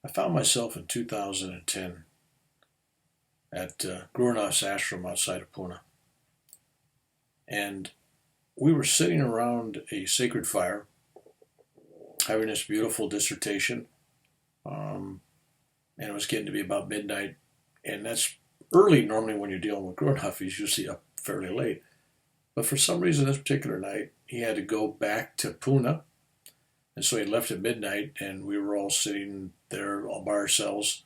I found myself in 2010 at Gurunath's ashram outside of Pune. And we were sitting around a sacred fire having this beautiful dissertation. Um, and it was getting to be about midnight. And that's early normally when you're dealing with Gurunath. He's usually up fairly late. But for some reason, this particular night, he had to go back to Pune. And so he left at midnight, and we were all sitting there all by ourselves.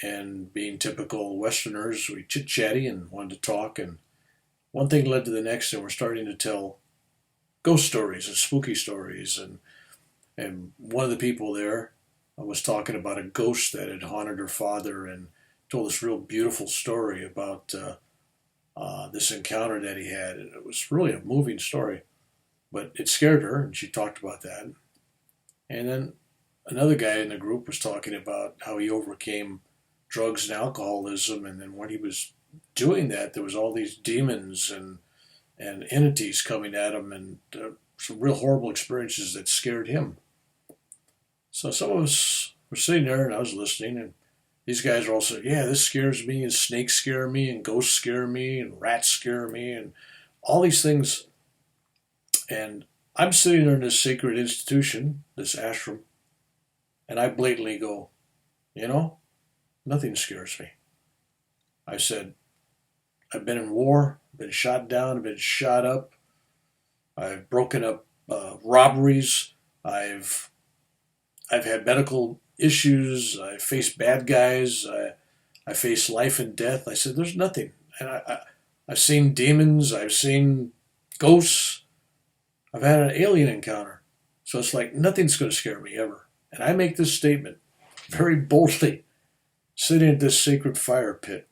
And being typical Westerners, we chit chatty and wanted to talk. And one thing led to the next, and we're starting to tell ghost stories and spooky stories. And one of the people there was talking about a ghost that had haunted her father and told this real beautiful story about this encounter that he had. And it was really a moving story, but it scared her, and she talked about that. And then another guy in the group was talking about how he overcame drugs and alcoholism, and then when he was doing that, there was all these demons and entities coming at him, and some real horrible experiences that scared him. So some of us were sitting there, and I was listening, and these guys are all saying, "Yeah, this scares me, and snakes scare me, and ghosts scare me, and rats scare me, and all these things." And I'm sitting there in this sacred institution, this ashram, and I blatantly go, "You know, nothing scares me." I said, "I've been in war, been shot down, been shot up. I've broken up robberies. I've had medical issues. I faced bad guys. I faced life and death." I said, "There's nothing." And I've seen demons. I've seen ghosts. I've had an alien encounter. So it's like nothing's going to scare me ever. And I make this statement very boldly, sitting at this sacred fire pit.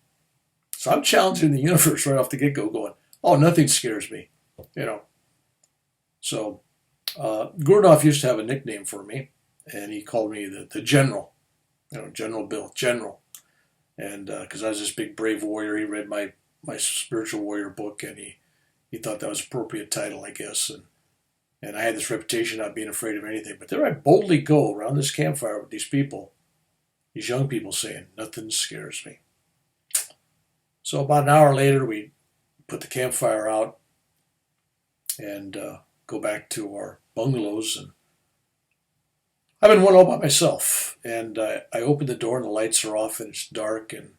So I'm challenging the universe right off the get-go, going, "Oh, nothing scares me," you know. So Gurunath used to have a nickname for me, and he called me the General, General Bill, General. And because I was this big brave warrior, he read my spiritual warrior book, and he thought that was an appropriate title, I guess. And I had this reputation of not being afraid of anything. But there I boldly go around this campfire with these people, these young people saying, "Nothing scares me." So about an hour later, we put the campfire out and go back to our bungalows. And I'm in one all by myself. And I open the door and the lights are off and it's dark. And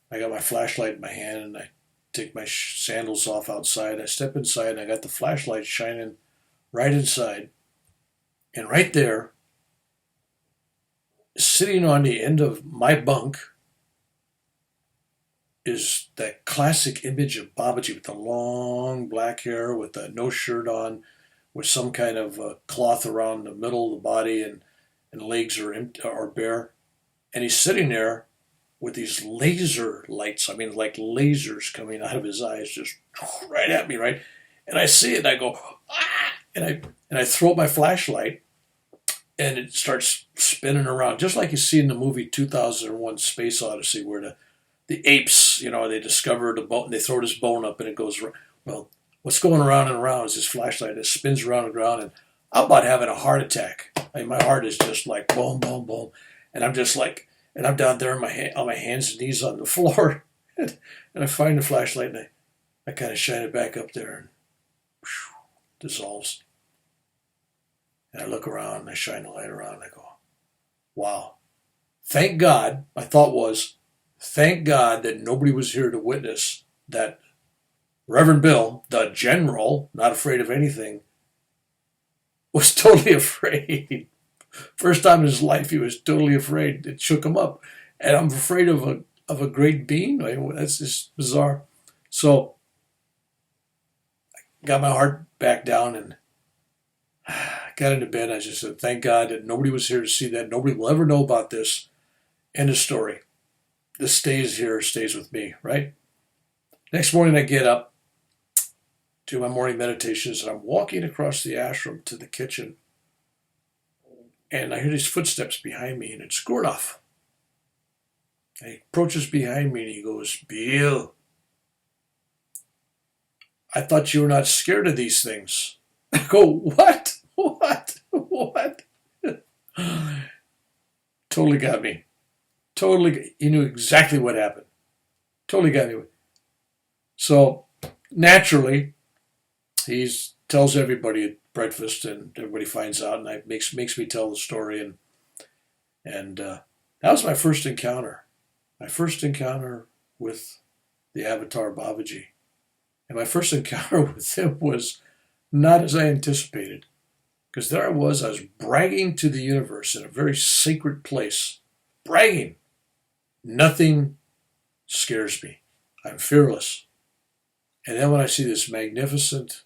I got my flashlight in my hand and I take my sandals off outside. I step inside and I got the flashlight shining right inside. And right there, sitting on the end of my bunk, is that classic image of Babaji with the long black hair, with no shirt on, with some kind of cloth around the middle of the body, and legs are bare. And he's sitting there with these laser lights, I mean, like lasers coming out of his eyes, just right at me, right? And I see it and I go, "Ah!" And I throw up my flashlight and it starts spinning around, just like you see in the movie 2001 Space Odyssey, where the apes, they discover the bone, they throw this bone up and it goes, well, what's going around and around is this flashlight that spins around the ground, and I'm about having a heart attack. I mean, my heart is just like boom, boom, boom. And I'm just like, and I'm down there on my hands and knees on the floor. And I find the flashlight and I kind of shine it back up there and whew, dissolves. And I look around and I shine the light around and I go, "Wow. Thank God," my thought was, "thank God that nobody was here to witness that Reverend Bill, the General, not afraid of anything, was totally afraid." First time in his life he was totally afraid. It shook him up. And I'm afraid of a great being? I mean, that's just bizarre. So I got my heart back down and got into bed. I just said, "Thank God that nobody was here to see that. Nobody will ever know about this." End of story. This stays here, stays with me, right? Next morning I get up, do my morning meditations, and I'm walking across the ashram to the kitchen. And I hear these footsteps behind me, and it's Gurunath. And he approaches behind me and he goes, "Bill, I thought you were not scared of these things." I go, "What? What? What?" Totally got me. Totally, he knew exactly what happened. Totally got me. So naturally, he tells everybody at breakfast, and everybody finds out, and makes me tell the story, and that was my first encounter. My first encounter with the Avatar Babaji, and my first encounter with him was not as I anticipated, because there I was bragging to the universe in a very sacred place, bragging. Nothing scares me. I'm fearless. And then when I see this magnificent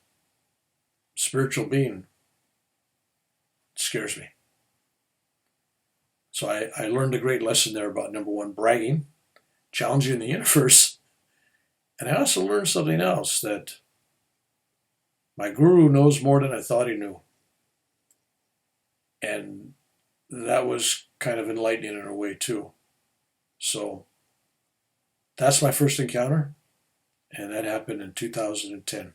spiritual being, it scares me. So I learned a great lesson there about, number one, bragging, challenging the universe. And I also learned something else, that my guru knows more than I thought he knew. And that was kind of enlightening in a way too. So that's my first encounter, and that happened in 2010.